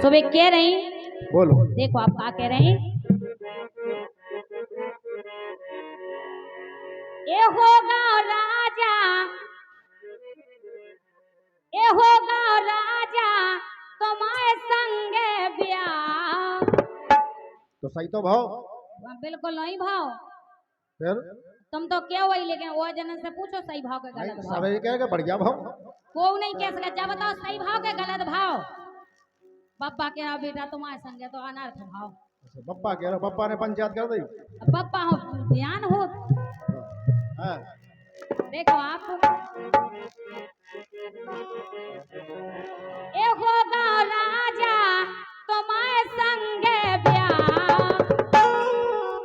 सुबह कह रही, बोलो। देखो आप क्या कह रहे हैं। ये होगा राजा, ये होगा राजा तुम्हारे संगे ब्याह। तो सही तो भाव। बिल्कुल नहीं भाव। फिर तुम तो क्या हुई, लेकिन वो जन से पूछो सही भाव के गलत भाव। सब कहेगा बढ़िया भाव। वो नहीं कह सके, जब बताओ सही भाव के गलत भाव। पप्पा के यहाँ बेटा तुम्हारे संगे तो अनर्थ भाव। पप्पा कह रहा, पप्पा ने पंचायत कर दी। पप्पा हो ध्यान हो। हाँ। देखो आप, ए होगा राजा तुम्हारे संगे ब्याह,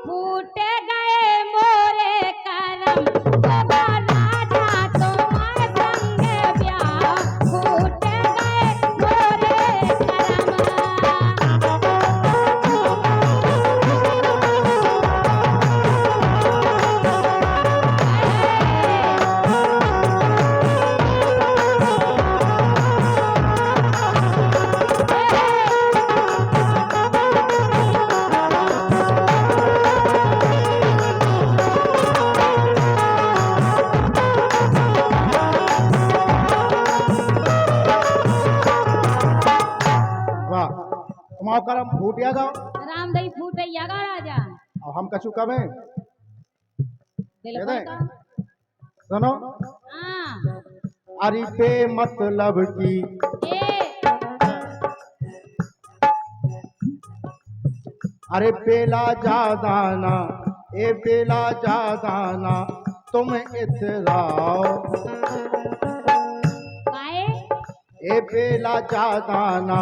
फूटे गए मोरे करम। होगा राजा तुम्हारे संगे ब्याह, फूटे गए मोरे करम। तुम्हारा करम फूट गया। राम दई फूटे यागा राजा। और हम कछु कब है। बिल्कुल का। सुनो। हाँ। अरे बे मतलब की अरे बेला जादाना, ए बेला जादाना तुम इतराओ। ए बेला जादाना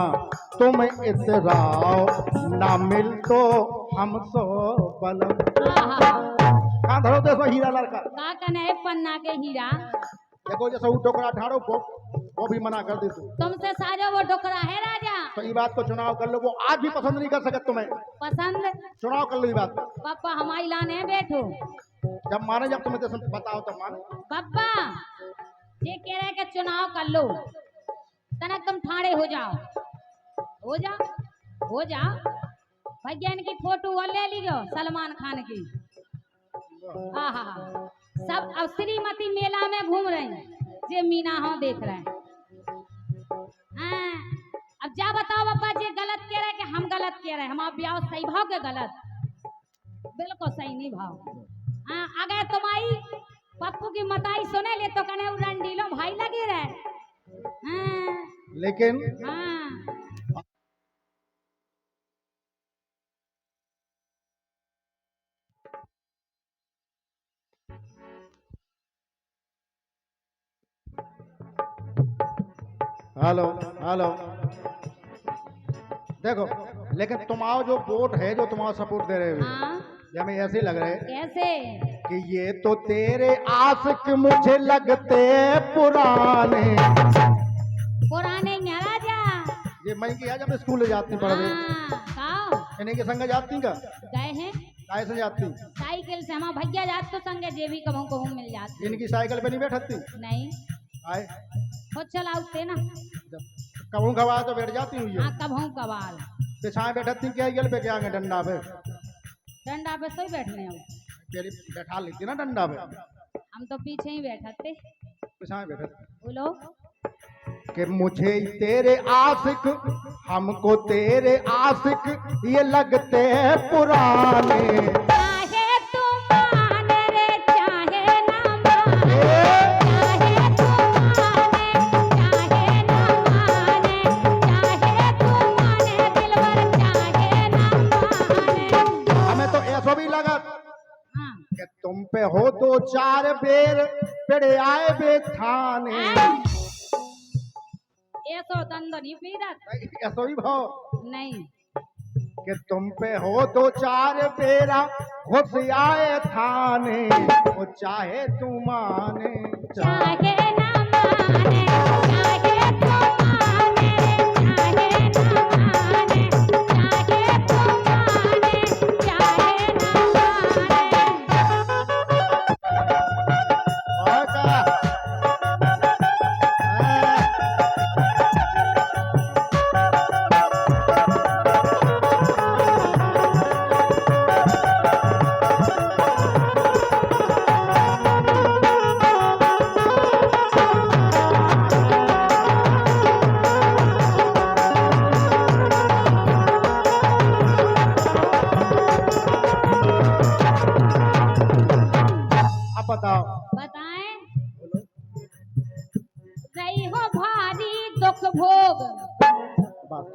तुम इतराओ, ना मिल तो हम सो बलम। कहाँ धरो देखो हीरा लड़का। का कने पन्ना के हीरा। देखो जैसे वो टोकरा ठाड़ो वो भी मना कर दे तू। तुमसे साजा वो टोकरा है राजा। तो ये बात को चुनाव कर लो, वो आज भी पसंद नहीं कर सकते तुम्हें। पसंद चुनाव कर लो ये बात। पापा हमारी लाने बैठो। जब माने, जब तुम्हें तो बताओ तब माने। पापा ये कह रहे कि चुनाव कर लो, तनक तुम ठाड़े हो जाओ। हो जाओ हो जाओ। भैया की फोटो वो ले लीजिए सलमान खान की। आहा, सब अब श्रीमती मेला में घूम रहे हैं, जे मीना हो देख रहे हैं। हाँ, अब जा बताओ पापा, जे गलत कह रहे हैं कि हम गलत कह रहे हैं। हमारा ब्याह सही भाव के गलत, बिल्कुल सही नहीं भाव। हाँ, अगर तुम्हारी पप्पू की मताई सुने ले तो कने रंडीलो भाई लगे रहे। हाँ, लेकिन हाँ। हेलो हेलो देखो, लेकिन तुम्हारा जो वोट है, जो तुम्हारा सपोर्ट दे रहे हो, हाँ? ये हमें ऐसे लग रहे कैसे कि ये तो तेरे आशिक मुझे लगते पुराने। पुराने क्या राजा। ये मैं की है, जब स्कूल जाती पढ़ने हाँ, इन्हीं के संग जाती का गए हैं काय से जाती। साइकिल से। हम भैया जात तो संगे जेबी कभू कभू मिल जाती। इनकी साइकिल पे नहीं बैठती। नहीं आए खुद चलाते ना। कभू कभार तो बैठ जाती हुई हाँ, कभू कबाल पिछाए बैठती क्या गल पे, क्या डंडा पे। डंडा पे सही बैठने हो। तेरी बैठा लेती ना डंडा पे। हम तो पीछे ही बैठते। पिछाए बैठती। बोलो कि मुझे तेरे आशिक, हमको तेरे आशिक ये लगते हैं पुराने। चाहे तुम माने रे चाहे ना माने, चाहे तुम माने चाहे ना माने, चाहे तुम माने दिलवर चाहे ना माने। हमें तो ऐसा भी लगा हाँ, कि तुम पे हो दो चार बेर पेड़े आए बे थाने। ऐसो दंद नहीं पीरत। ऐसा भी भाव नहीं, कि तुम पे हो दो चार बेरा घुस आए थाने, वो चाहे तू माने चाहे ना माने, चाहे तुम माने, चाहे ना माने, चाहे तुम माने, चाहे ना माने। और क्या?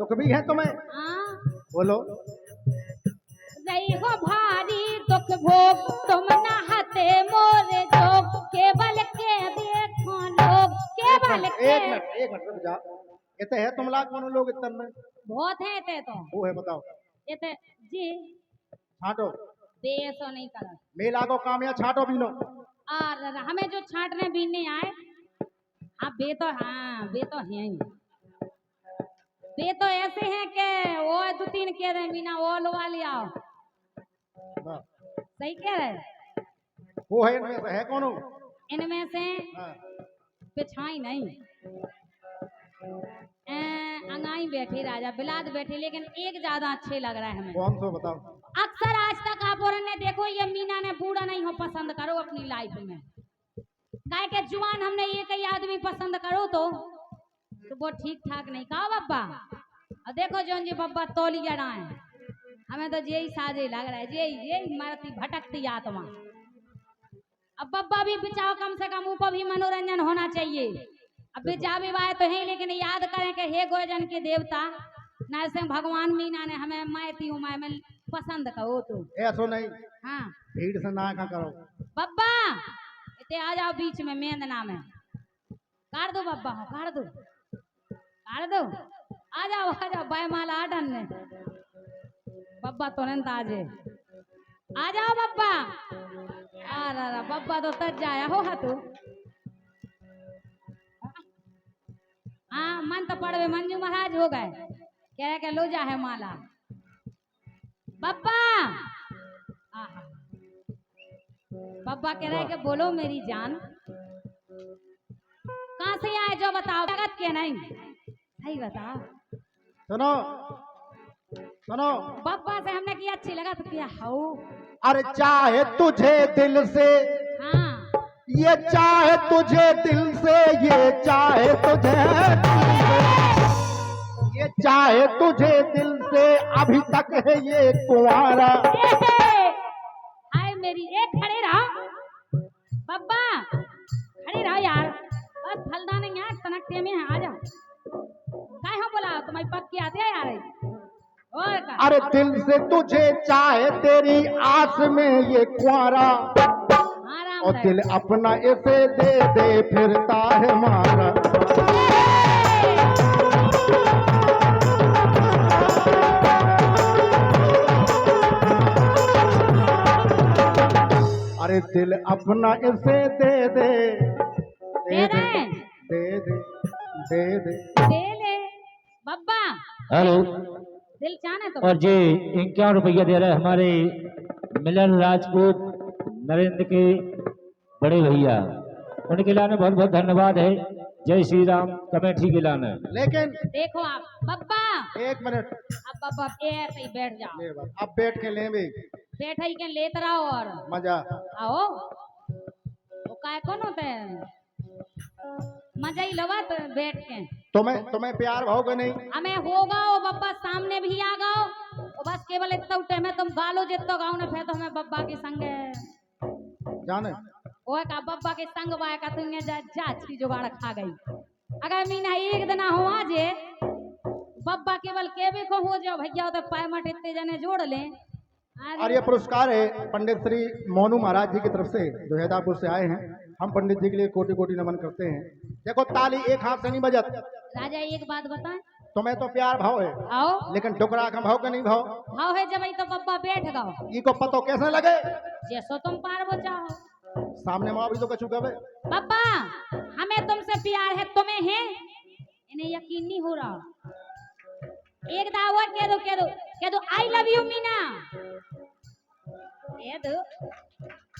दुख भी है तुम्हें? हाँ बोलो। रही हो भारी दुख भोग तुम नहाते मोरे जोग केवल के देखो लोग केवल के। एक मिनट रुक जा। इतने है तुम लाख कौन लोग इतने में? बहुत है ते तो वो है बताओ। ये जी छाटो। बेसो नहीं करो मेला को काम या छाटो बीनो। और हमें जो छाटने बीनने आए हाँ बे तो हैं ही। बे तो ऐसे हैं कि वो 2-3 कह रहे मीना वो लगा लिया सही कह रहे। वो है इनमें से है कौन? इनमें से हाँ। पिछाई नहीं अंगाई बैठी राजा बिलाद बैठी लेकिन एक ज्यादा अच्छे लग रहा है हमें। कौन सो बताओ। अक्सर आज तक आप और ने देखो ये मीना ने बूढ़ा नहीं हो पसंद करो अपनी लाइफ में काय के जुआन हमने ये कई आदमी पसंद करो तो वो ठीक ठाक नहीं कहा बब्बा। और देखो जोन जी बब्बा तोली जड़ा है हमें तो यही साजे लग रहा है यही मरती भटकती आत्मा। अब बब्बा भी बिचाओ कम से कम ऊपर भी मनोरंजन होना चाहिए। अब बिचा भी वाए तो है लेकिन याद करें कि हे गोजन के देवता नरसिंह भगवान मीना ने हमें मैती उमाय में पसंद करो तो ऐसो नहीं। हाँ भीड़ से ना का करो। बब्बा इतने आ जाओ बीच में मेंद नाम है काट दो बब्बा हो काट दो आ जाओ बैमाला आडन ने बब्बा तुरंत आ जाओ बब्बा। अरे बब्बा तो तज जाया हो तू। हाँ मन तो पड़वे मंजू महाराज हो गए कह रहे के लो जा है माला बब्बा। बब्बा कह रहे के बोलो मेरी जान कहाँ से आए जो बताओ जगत के नहीं सही बताओ। सुनो बब्बा से हमने की अच्छी लगा तो क्या हाउ। अरे चाहे तुझे दिल से हाँ ये चाहे तुझे दिल से ये चाहे तुझे ये चाहे तुझे दिल से अभी तक है ये कुंवारा। हाय मेरी एक खड़े रहो बब्बा खड़े रहो यार बस फलदा नहीं यार तनकते में आ जा काय हो बोला तुम्हारी पक्की आते है यार और का। अरे दिल से तुझे चाहे तेरी आस में ये कुंवारा और दिल अपना इसे दे दे फिरता है मारा। अरे दिल अपना इसे दे दे दे ले बब्बा। हेलो दिल चाहना तो और जी 51 रुपया दे रहे हैं हमारे मिलन राजपूत नरेंद्र के बड़े भैया उनके लाने बहुत बहुत धन्यवाद है। जय श्री राम कमेटी के लाने। लेकिन देखो आप बब्बा एक मिनट अब बब्बा ऐसे ही बैठ जाओ अब बैठ के ले भी बैठा ही के लेत रहो और मजा आओ वो काय कौन होते हैं मजा ही लगा तो बैठ के। तुम्हें प्यार भाव नहीं हमें होगा वो बब्बा सामने भी आ गाओ बस केवल इतना उठे में तुम गालो जितना गाओ ना फिर तो हमें बब्बा के संग जाने वो का बब्बा के संग वाया का तुमने जाच की जुगाड़ खा गई। अगर मीना एक दिन हो आजे बब्बा केवल केवे को हो जाओ भैया तो पैमट इतने जने जोड़ ले। और ये पुरस्कार है पंडित श्री मोनू महाराज जी की तरफ से जो हैदरापुर से आए हैं। हम पंडित जी के लिए कोटि कोटि नमन करते हैं। देखो ताली एक हाथ से नहीं बजत। राजा एक बात बताएं तुम्हें तो प्यार भाव है आओ लेकिन डुकरा का भाव का नहीं भाव भाव है जब तो बब्बा बैठ गाओ ये को पतो कैसे लगे जैसो तुम पार वो चाहो सामने माँ भी तो कछु कहे बब्बा हमें तुमसे प्यार है तुम्हें है इन्हें यकीन नहीं हो रहा। एक दावत कह दो आई लव यू मीना कह दो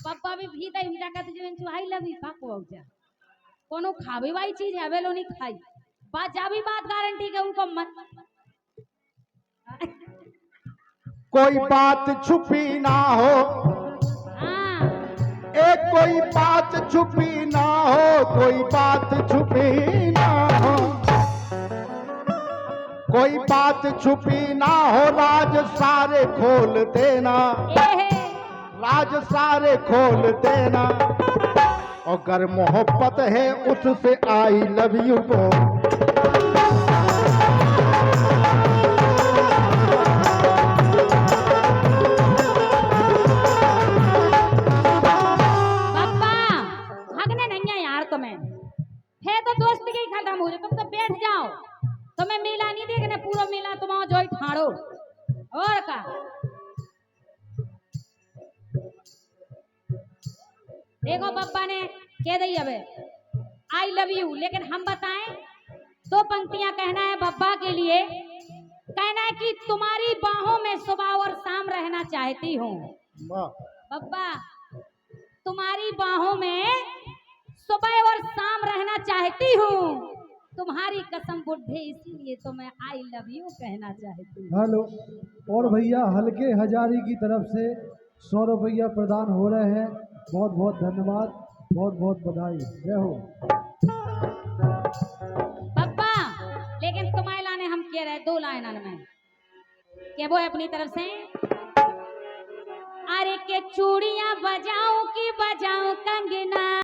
पप्पा भी भीतर हिंदा कहते जो आई लव यू का जा कोनो खावे वाली चीज है वेलो नहीं खाई बात जा भी बात गारंटी के उनको मत कोई बात छुपी ना हो हाँ एक कोई बात छुपी ना हो कोई बात छुपी ना हो कोई बात छुपी ना हो राज सारे खोल देना राज सारे खोल देना और अगर मोहब्बत है उससे आई लव यू को मारो और का देखो बब्बा ने कह दी अब आई लव यू, लेकिन हम बताएं 2 पंक्तियां कहना है बब्बा के लिए। कहना है कि तुम्हारी बाहों में सुबह और शाम रहना चाहती हूँ। वाह। बब्बा तुम्हारी बाहों में सुबह और शाम रहना चाहती हूँ, तुम्हारी कसम बुढ़े इसीलिए तो मैं आई लव यू कहना चाहती हूँ। हेलो। और भैया हल्के हजारी की तरफ से 100 रुपया प्रदान हो रहे हैं। बहुत बहुत धन्यवाद, बहुत बहुत बधाई, जय हो। बब्बा लेकिन तुम्हारे लाने हम कह रहे 2 लाइन में के वो अपनी तरफ से अरे के चूड़ियां बजाऊं कि बजाऊं कंगना।